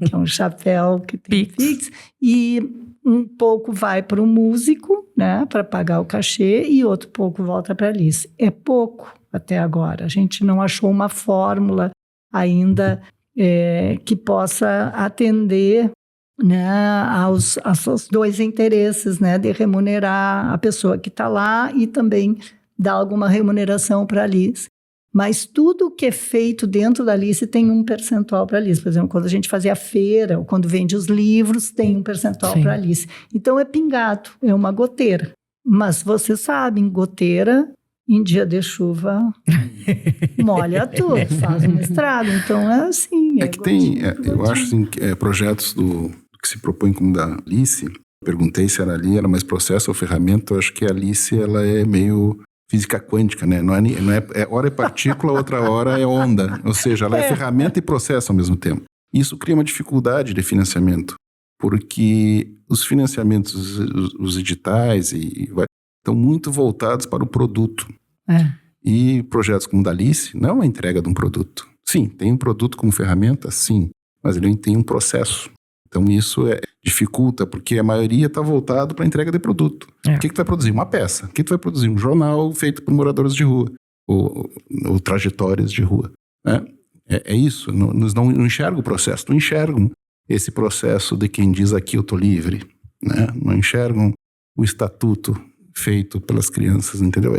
Que é um chapéu que tem fix, e um pouco vai para o músico, né? Para pagar o cachê, e outro pouco volta para a Alice. É pouco até agora. A gente não achou uma fórmula ainda que possa atender, né, aos dois interesses, né, de remunerar a pessoa que está lá e também dar alguma remuneração para a Alice. Mas tudo que é feito dentro da Alice tem um percentual para a Alice. Por exemplo, quando a gente fazia a feira, ou quando vende os livros, tem um percentual para a Alice. Então é pingado, é uma goteira. Mas vocês sabem, goteira em dia de chuva molha tudo, faz um estrado. Então é assim. É que tem, eu acho assim, projetos que se propõem como da Alice. Perguntei se era ali, era mais processo ou ferramenta. Eu acho que a Alice, ela é meio física quântica, né? Não é hora é partícula, outra hora é onda. Ou seja, ela é ferramenta e processo ao mesmo tempo. Isso cria uma dificuldade de financiamento, porque os financiamentos, os editais, estão muito voltados para o produto. E projetos como o da Alice não é uma entrega de um produto. Sim, tem um produto como ferramenta, sim, mas ele tem um processo. Então isso dificulta, porque a maioria está voltado para a entrega de produto. O que tu vai produzir? Uma peça. O que tu vai produzir? Um jornal feito por moradores de rua, ou trajetórias de rua. Né? É isso, não enxergam o processo, não enxergam esse processo de quem diz aqui eu estou livre. Né? Não enxergam o estatuto feito pelas crianças, entendeu?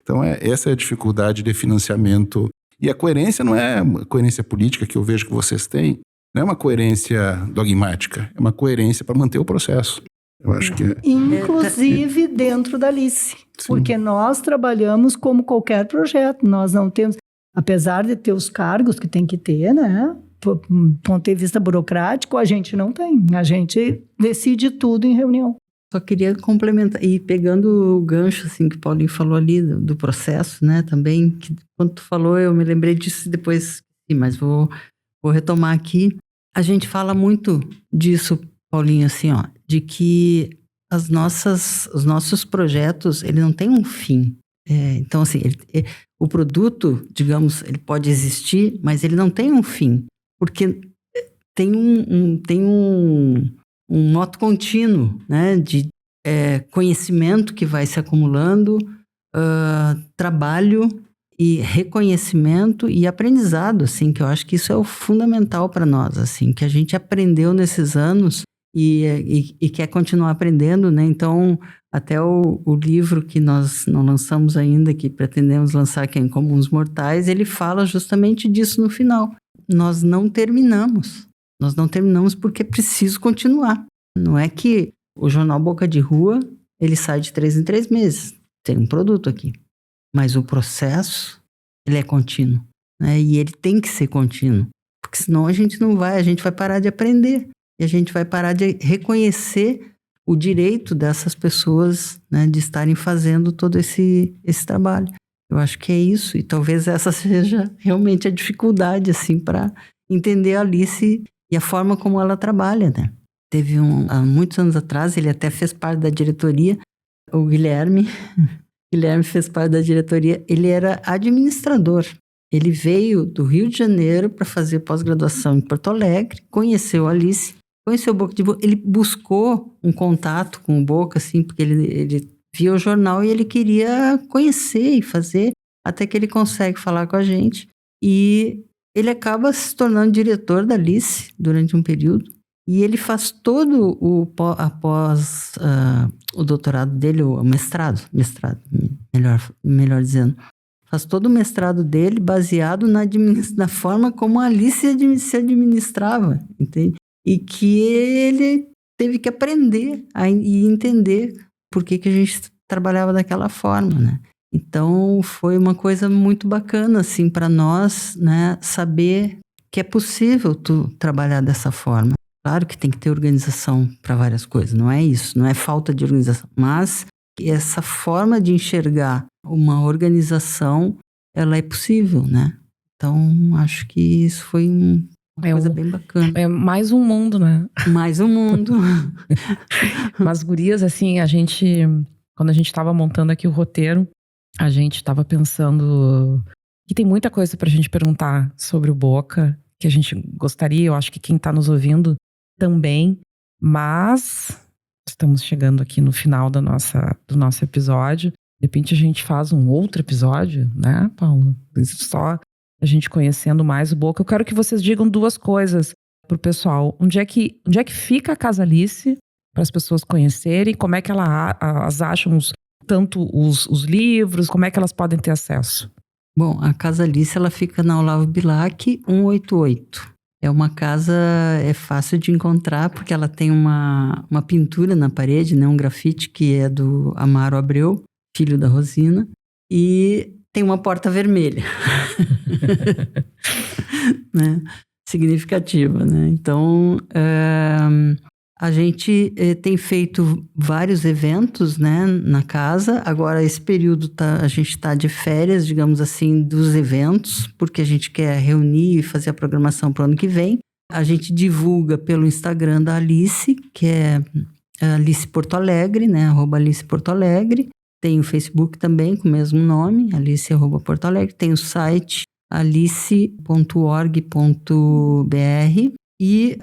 Então essa é a dificuldade de financiamento. E a coerência não é a coerência política que eu vejo que vocês têm, não é uma coerência dogmática, é uma coerência para manter o processo. Eu acho que inclusive dentro da Alice. Sim. Porque nós trabalhamos como qualquer projeto, nós não temos, apesar de ter os cargos que tem que ter, né? Do ponto de vista burocrático, a gente não tem. A gente decide tudo em reunião. Só queria complementar, e pegando o gancho assim, que o Paulinho falou ali, do processo, né, também, que quando tu falou, eu me lembrei disso depois, mas vou retomar aqui. A gente fala muito disso, Paulinho, assim, ó, de que os nossos projetos, ele não tem um fim. Então, assim, o produto, digamos, ele pode existir, mas ele não tem um fim, porque tem um moto contínuo, né, de conhecimento que vai se acumulando, trabalho e reconhecimento e aprendizado, assim, que eu acho que isso é o fundamental para nós, assim, que a gente aprendeu nesses anos e quer continuar aprendendo, né? Então, até o livro que nós não lançamos ainda, que pretendemos lançar, que é Em Comuns Mortais, ele fala justamente disso no final. Nós não terminamos. Nós não terminamos porque é preciso continuar. Não é que o jornal Boca de Rua, ele sai de 3 em 3 meses. Tem um produto aqui. Mas o processo, ele é contínuo, né? E ele tem que ser contínuo. Porque senão a gente vai parar de aprender. E a gente vai parar de reconhecer o direito dessas pessoas, né, de estarem fazendo todo esse trabalho. Eu acho que é isso. E talvez essa seja realmente a dificuldade, assim, para entender a Alice e a forma como ela trabalha, né? Teve há muitos anos atrás, ele até fez parte da diretoria, o Guilherme fez parte da diretoria, ele era administrador. Ele veio do Rio de Janeiro para fazer pós-graduação em Porto Alegre, conheceu a Alice, conheceu o Boca de Rua, ele buscou um contato com o Boca, assim, porque ele via o jornal e ele queria conhecer e fazer, até que ele consegue falar com a gente. E ele acaba se tornando diretor da Alice durante um período. E ele faz todo após o doutorado dele, o mestrado, melhor dizendo. Faz todo o mestrado dele baseado na forma como a Alice se administrava, entende? E que ele teve que aprender e entender por que a gente trabalhava daquela forma, né? Então, foi uma coisa muito bacana, assim, para nós, né, saber que é possível tu trabalhar dessa forma. Claro que tem que ter organização para várias coisas, não é isso, não é falta de organização, mas essa forma de enxergar uma organização, ela é possível, né? Então, acho que isso foi uma coisa bem bacana. É mais um mundo, né? Mais um mundo. Mas, gurias, assim, quando a gente estava montando aqui o roteiro, a gente estava pensando que tem muita coisa pra gente perguntar sobre o Boca, que a gente gostaria, eu acho que quem tá nos ouvindo também, mas estamos chegando aqui no final do nosso episódio. De repente a gente faz um outro episódio, né, Paulo? Só a gente conhecendo mais o Boca. Eu quero que vocês digam 2 coisas pro pessoal. Onde é que fica a Casa Alice, para as pessoas conhecerem, como é que elas acham tanto os livros, como é que elas podem ter acesso? Bom, a Casa Alice, ela fica na Olavo Bilac 188. É uma casa, é fácil de encontrar, porque ela tem uma pintura na parede, né, um grafite que é do Amaro Abreu, filho da Rosina, e tem uma porta vermelha. Né? Significativa, né? Então, a gente tem feito vários eventos, né, na casa. Agora, esse período a gente está de férias, digamos assim, dos eventos, porque a gente quer reunir e fazer a programação para o ano que vem. A gente divulga pelo Instagram da Alice, que é Alice Porto Alegre, né, @Alice Porto Alegre. Tem o Facebook também com o mesmo nome, Alice@Porto Alegre. Tem o site alice.org.br. E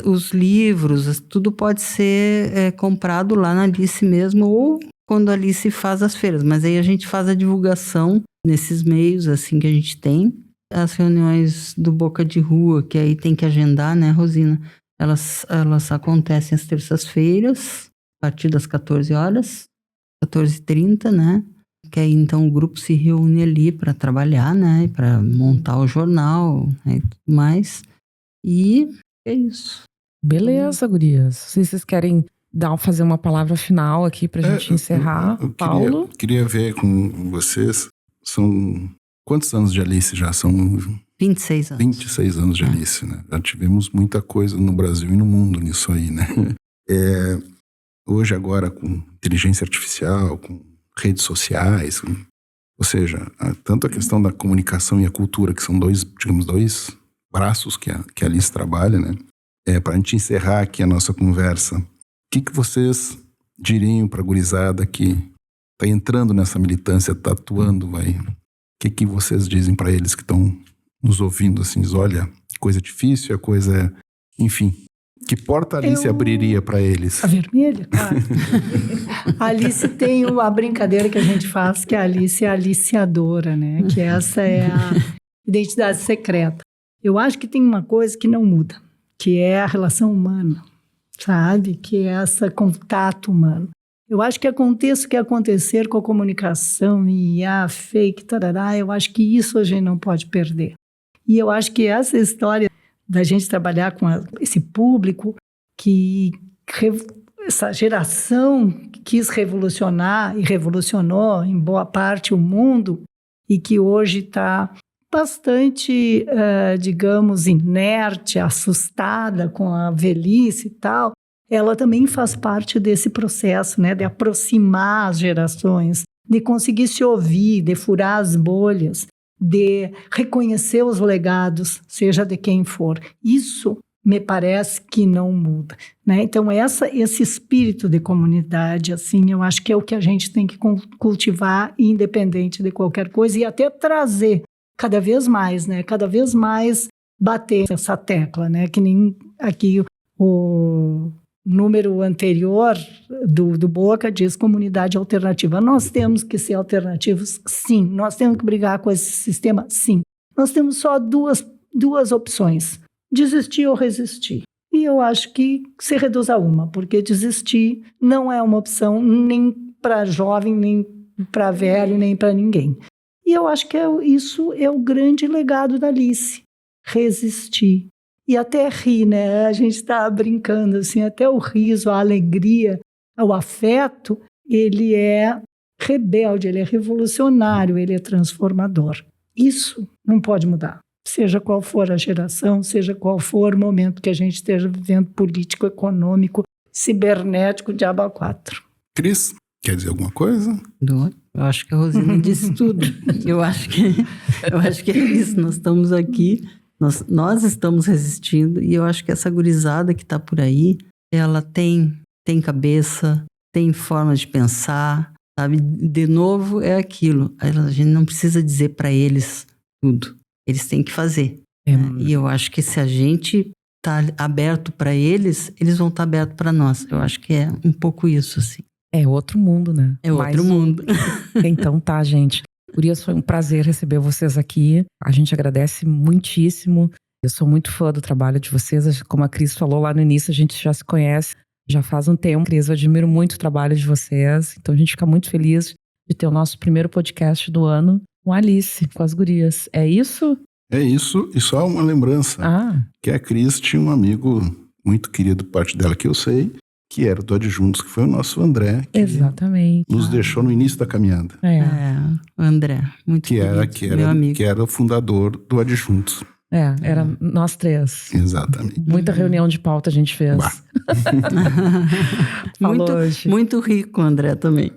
os livros, tudo pode ser comprado lá na Alice mesmo, ou quando a Alice faz as feiras. Mas aí a gente faz a divulgação nesses meios, assim, que a gente tem. As reuniões do Boca de Rua, que aí tem que agendar, né, Rosina? Elas acontecem às terças-feiras, a partir das 14 horas, 14h30, né? Que aí, então, o grupo se reúne ali para trabalhar, né? Para montar o jornal, né, e tudo mais. E é isso. Beleza, gurias. Se vocês querem fazer uma palavra final aqui pra gente encerrar, eu Paulo? Queria ver com vocês, são quantos anos de Alice já? São 26 anos. 26 anos de Alice, né? Já tivemos muita coisa no Brasil e no mundo nisso aí, né? Hoje agora com inteligência artificial, com redes sociais, ou seja, tanto a questão da comunicação e a cultura, que são dois braços que a Alice trabalha, né? Para a gente encerrar aqui a nossa conversa, o que vocês diriam para a gurizada que está entrando nessa militância, está atuando, o que vocês dizem para eles que estão nos ouvindo, assim, olha, coisa difícil, a coisa, enfim, que porta a Alice abriria para eles? A vermelha, claro. A Alice tem uma brincadeira que a gente faz, que a Alice é a aliciadora, né? Que essa é a identidade secreta. Eu acho que tem uma coisa que não muda, que é a relação humana, sabe? Que é esse contato humano. Eu acho que aconteça o que acontecer com a comunicação e a fake, tarará, eu acho que isso a gente não pode perder. E eu acho que essa história da gente trabalhar com esse público que essa geração que quis revolucionar e revolucionou em boa parte o mundo e que hoje está bastante, digamos, inerte, assustada com a velhice e tal, ela também faz parte desse processo, né, de aproximar as gerações, de conseguir se ouvir, de furar as bolhas, de reconhecer os legados, seja de quem for. Isso me parece que não muda, né? Então, esse espírito de comunidade, assim, eu acho que é o que a gente tem que cultivar, independente de qualquer coisa, e até trazer cada vez mais, né? Cada vez mais bater essa tecla, né? Que nem aqui o número anterior do Boca diz comunidade alternativa. Nós temos que ser alternativos? Sim. Nós temos que brigar com esse sistema? Sim. Nós temos só duas opções: desistir ou resistir. E eu acho que se reduz a uma, porque desistir não é uma opção nem para jovem, nem para velho, nem para ninguém. E eu acho que isso é o grande legado da Alice, resistir. E até rir, né? A gente está brincando, assim, até o riso, a alegria, o afeto, ele é rebelde, ele é revolucionário, ele é transformador. Isso não pode mudar. Seja qual for a geração, seja qual for o momento que a gente esteja vivendo, político, econômico, cibernético, diabo a quatro. Cris, quer dizer alguma coisa? Eu acho que a Rosina disse tudo. Eu acho que é isso. Nós estamos aqui, nós estamos resistindo, e eu acho que essa gurizada que está por aí, ela tem cabeça, tem forma de pensar, sabe? De novo, é aquilo. A gente não precisa dizer para eles tudo. Eles têm que fazer. E eu acho que se a gente está aberto para eles, eles vão estar abertos para nós. Eu acho que é um pouco isso, assim. É outro mundo, né? É outro mundo. Então tá, gente. Gurias, foi um prazer receber vocês aqui. A gente agradece muitíssimo. Eu sou muito fã do trabalho de vocês. Como a Cris falou lá no início, a gente já se conhece já faz um tempo. Cris, eu admiro muito o trabalho de vocês. Então a gente fica muito feliz de ter o nosso primeiro podcast do ano com a Alice, com as gurias. É isso? É isso. E só uma lembrança. Que a Cris tinha um amigo muito querido, parte dela que eu sei, que era do Adjuntos, que foi o nosso André. Que exatamente. Nos deixou no início da caminhada. O André, muito querido, meu amigo. Que era o fundador do Adjuntos. Era nós três. Exatamente. Muita reunião de pauta a gente fez. Falou, muito rico, André, também.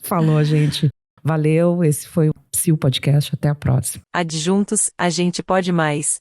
Falou, gente. Valeu, esse foi o Psil Podcast. Até a próxima. Adjuntos, a gente pode mais.